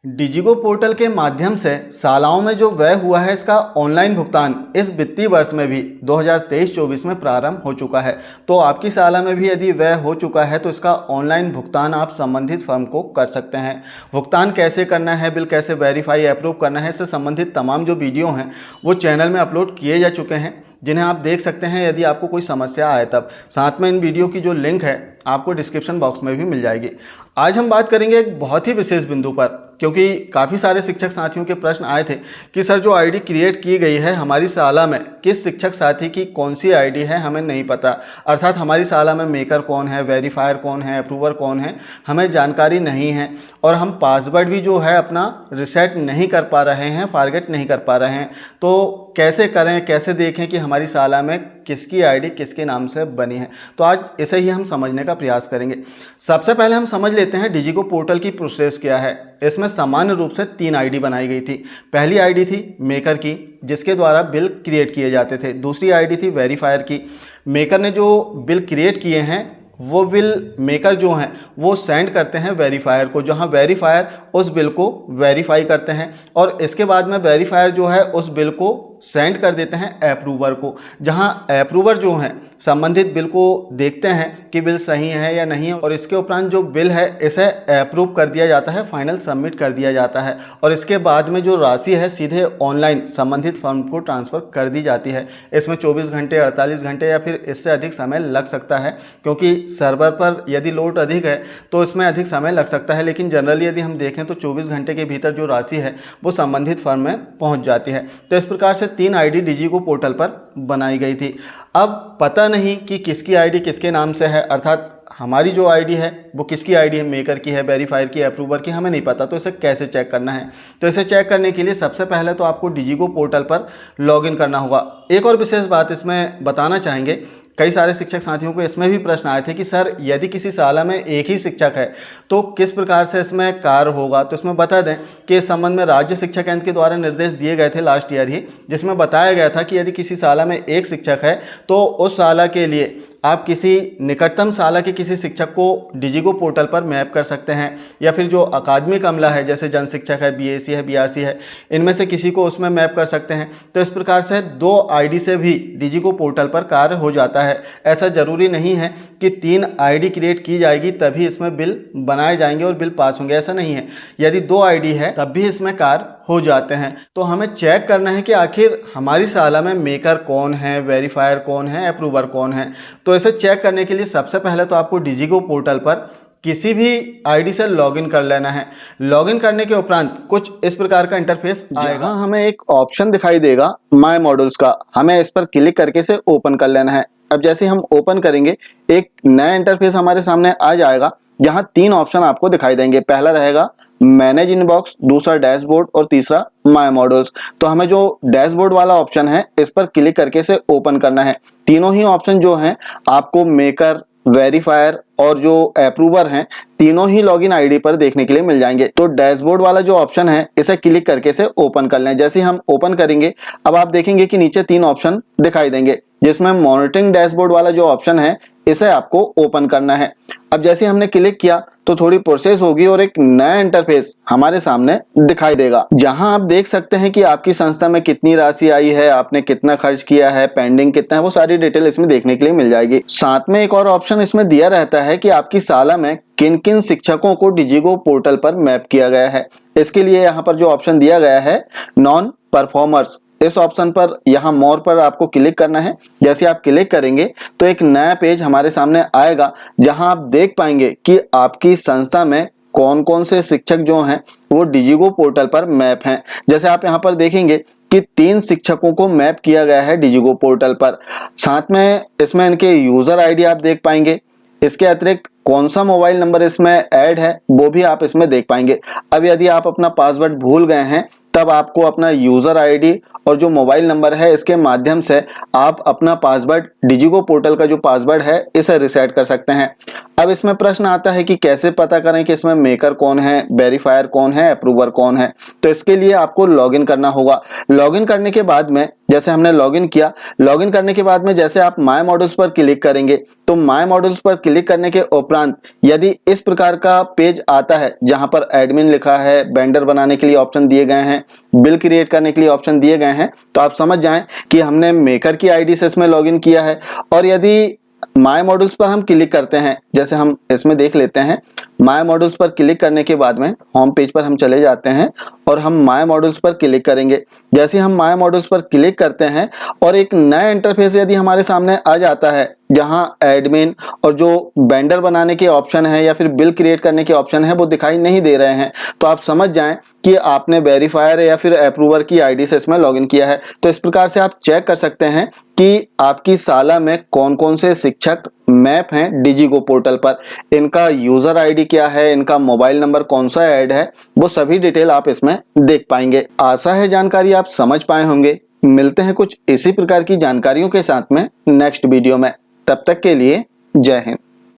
डिजिगो portal के माध्यम से शालाओं में जो व्यय हुआ है इसका ऑनलाइन भुगतान इस वित्तीय वर्ष में भी 2023-24 में प्रारंभ हो चुका है। तो आपकी शाला में भी यदि व्यय हो चुका है तो इसका ऑनलाइन भुगतान आप संबंधित फर्म को कर सकते हैं। भुगतान कैसे करना है, बिल कैसे वेरीफाई अप्रूव करना है, इससे संबंधित तमाम जो वीडियो हैं वो चैनल में अपलोड किए जा चुके हैं, जिन्हें आप देख सकते हैं यदि आपको कोई समस्या आए तब। साथ में इन वीडियो की जो लिंक है आपको डिस्क्रिप्शन बॉक्स में भी मिल जाएगी। आज हम बात करेंगे एक बहुत ही विशेष बिंदु पर, क्योंकि काफ़ी सारे शिक्षक साथियों के प्रश्न आए थे कि सर जो आईडी क्रिएट की गई है हमारी शाला में, किस शिक्षक साथी की कौन सी आईडी है हमें नहीं पता। अर्थात हमारी शाला में मेकर कौन है, वेरीफायर कौन है, अप्रूवर कौन है, हमें जानकारी नहीं है और हम पासवर्ड भी जो है अपना रिसेट नहीं कर पा रहे हैं, फॉरगेट नहीं कर पा रहे हैं। तो कैसे करें, कैसे देखें कि हमारी शाला में किसकी आईडी किसके नाम से बनी है। तो आज इसे ही हम समझने का प्रयास करेंगे। सबसे पहले हम समझ लेते हैं डिजिगो पोर्टल की प्रोसेस क्या है। इसमें सामान्य रूप से 3 आईडी बनाई गई थी। पहली आईडी थी मेकर की, जिसके द्वारा बिल क्रिएट किए जाते थे। दूसरी आईडी थी वेरीफायर की। मेकर ने जो बिल क्रिएट किए हैं वो बिल मेकर जो हैं वो सेंड करते हैं वेरीफायर को, जहां वेरीफायर उस बिल को वेरीफाई करते हैं और इसके बाद में वेरीफायर जो है उस बिल को सेंड कर देते हैं अप्रूवर को, जहां अप्रूवर जो हैं संबंधित बिल को देखते हैं कि बिल सही है या नहीं है और इसके उपरांत जो बिल है इसे अप्रूव कर दिया जाता है, फाइनल सबमिट कर दिया जाता है और इसके बाद में जो राशि है सीधे ऑनलाइन संबंधित फर्म को ट्रांसफ़र कर दी जाती है। इसमें 24 घंटे, 48 घंटे या फिर इससे अधिक समय लग सकता है, क्योंकि सर्वर पर यदि लोड अधिक है तो इसमें अधिक समय लग सकता है, लेकिन जनरली यदि हम देखें तो 24 घंटे के भीतर जो राशि है वो संबंधित फर्म में पहुंच जाती है। तो इस प्रकार से 3 आईडी डिजिगो पोर्टल पर बनाई गई थी। अब पता नहीं कि किसकी आईडी किसके नाम से है, अर्थात हमारी जो आईडी है वो किसकी आईडी है, मेकर की है, वेरीफायर की, अप्रूवर की, हमें नहीं पता। तो इसे कैसे चेक करना है? तो इसे चेक करने के लिए सबसे पहले तो आपको डिजिगो पोर्टल पर लॉगिन करना होगा। एक और विशेष बात इसमें बताना चाहेंगे, कई सारे शिक्षक साथियों को इसमें भी प्रश्न आए थे कि सर यदि किसी शाला में एक ही शिक्षक है तो किस प्रकार से इसमें कार्य होगा। तो इसमें बता दें कि इस संबंध में राज्य शिक्षा केंद्र के द्वारा निर्देश दिए गए थे लास्ट ईयर ही, जिसमें बताया गया था कि यदि किसी शाला में एक शिक्षक है तो उस शाला के लिए आप किसी निकटतम शाला के किसी शिक्षक को डिजिगो पोर्टल पर मैप कर सकते हैं, या फिर जो अकादमिक अमला है जैसे जन शिक्षक है, बीएसी है, बीआरसी है, इनमें से किसी को उसमें मैप कर सकते हैं। तो इस प्रकार से 2 आईडी से भी डिजिगो पोर्टल पर कार्य हो जाता है। ऐसा ज़रूरी नहीं है कि 3 आईडी क्रिएट की जाएगी तभी इसमें बिल बनाए जाएंगे और बिल पास होंगे, ऐसा नहीं है। यदि 2 आईडी है तब भी इसमें कार्य हो जाते हैं। तो हमें चेक करना है कि आखिर हमारी शाला में मेकर कौन है, वेरीफायर कौन है, अप्रूवर कौन है। तो इसे चेक करने के लिए सबसे पहले तो आपको डिजिगो पोर्टल पर किसी भी आईडी से लॉगिन कर लेना है। लॉगिन करने के उपरांत कुछ इस प्रकार का इंटरफेस आएगा। हमें एक ऑप्शन दिखाई देगा माय मॉड्यूल्स का, हमें इस पर क्लिक करके इसे ओपन कर लेना है। अब जैसे हम ओपन करेंगे एक नया इंटरफेस हमारे सामने आ जाएगा, जहां 3 ऑप्शन आपको दिखाई देंगे। पहला रहेगा मैनेज इनबॉक्स, दूसरा डैशबोर्ड और तीसरा माय मॉड्यूल्स। तो हमें जो डैशबोर्ड वाला ऑप्शन है इस पर क्लिक करके इसे ओपन करना है। तीनों ही ऑप्शन जो हैं आपको मेकर, वेरीफायर और जो अप्रूवर हैं तीनों ही लॉगिन आईडी पर देखने के लिए मिल जाएंगे। तो डैशबोर्ड वाला जो ऑप्शन है इसे क्लिक करके इसे ओपन कर लें। जैसे हम ओपन करेंगे अब आप देखेंगे कि नीचे 3 ऑप्शन दिखाई देंगे, जिसमें मॉनिटरिंग डैशबोर्ड वाला जो ऑप्शन है इसे आपको ओपन करना है। अब जैसे हमने क्लिक किया तो थोड़ी प्रोसेस होगी और एक नया इंटरफेस हमारे सामने दिखाई देगा, जहां आप देख सकते हैं कि आपकी संस्था में कितनी राशि आई है, आपने कितना खर्च किया है, पेंडिंग कितना है, वो सारी डिटेल इसमें देखने के लिए मिल जाएगी। साथ में एक और ऑप्शन इसमें दिया रहता है कि आपकी शाला में किन किन शिक्षकों को डिजिगो पोर्टल पर मैप किया गया है। इसके लिए यहाँ पर जो ऑप्शन दिया गया है नॉन परफॉर्मर्स, इस ऑप्शन पर यहाँ मोर पर आपको क्लिक करना है। जैसे आप क्लिक करेंगे तो एक नया पेज हमारे सामने आएगा, जहां आप देख पाएंगे कि आपकी संस्था में कौन कौन से शिक्षक जो हैं वो डिजिगो पोर्टल पर मैप हैं। जैसे आप यहाँ पर देखेंगे कि 3 शिक्षकों को मैप किया गया है डिजिगो पोर्टल पर। साथ में इसमें इनके यूजर आईडी आप देख पाएंगे। इसके अतिरिक्त कौन सा मोबाइल नंबर इसमें ऐड है वो भी आप इसमें देख पाएंगे। अब यदि आप अपना पासवर्ड भूल गए हैं तब आपको अपना यूजर आईडी और जो मोबाइल नंबर है इसके माध्यम से आप अपना पासवर्ड, डिजिगो पोर्टल का जो पासवर्ड है इसे रिसेट कर सकते हैं। अब इसमें प्रश्न आता है कि कैसे पता करें कि इसमें मेकर कौन है, वेरीफायर कौन है, अप्रूवर कौन है। तो इसके लिए आपको लॉगिन करना होगा। लॉगिन करने के बाद में जैसे हमने लॉगिन किया, लॉगिन करने के बाद में जैसे आप माय मॉड्यूल्स पर क्लिक करेंगे तो माय मॉड्यूल्स पर क्लिक करने के उपरांत यदि इस प्रकार का पेज आता है जहां पर एडमिन लिखा है, वेंडर बनाने के लिए ऑप्शन दिए गए हैं, बिल क्रिएट करने के लिए ऑप्शन दिए गए हैं, तो आप समझ जाएं कि हमने मेकर की आईडी से इसमें लॉगिन किया है। और यदि माय मॉड्यूल्स पर हम क्लिक करते हैं, जैसे हम इसमें देख लेते हैं, माय मॉड्यूल्स पर क्लिक करने के बाद में होम पेज पर हम चले जाते हैं और हम माय मॉड्यूल्स पर क्लिक करेंगे। जैसे हम माय मॉड्यूल्स पर क्लिक करते हैं और एक नया इंटरफेस यदि हमारे सामने आ जाता है जहां एडमिन और जो वेंडर बनाने के ऑप्शन है या फिर बिल क्रिएट करने के ऑप्शन है वो दिखाई नहीं दे रहे हैं, तो आप समझ जाएं कि आपने वेरीफायर या फिर अप्रूवर की आईडी से इसमें लॉगिन किया है। तो इस प्रकार से आप चेक कर सकते हैं कि आपकी साला में कौन कौन से शिक्षक मैप हैं डिजीगो पोर्टल पर, इनका यूजर आईडी क्या है, इनका मोबाइल नंबर कौन सा ऐड है, वो सभी डिटेल आप इसमें देख पाएंगे। आशा है जानकारी आप समझ पाए होंगे। मिलते हैं कुछ इसी प्रकार की जानकारियों के साथ में नेक्स्ट वीडियो में। तब तक के लिए जय हिंद।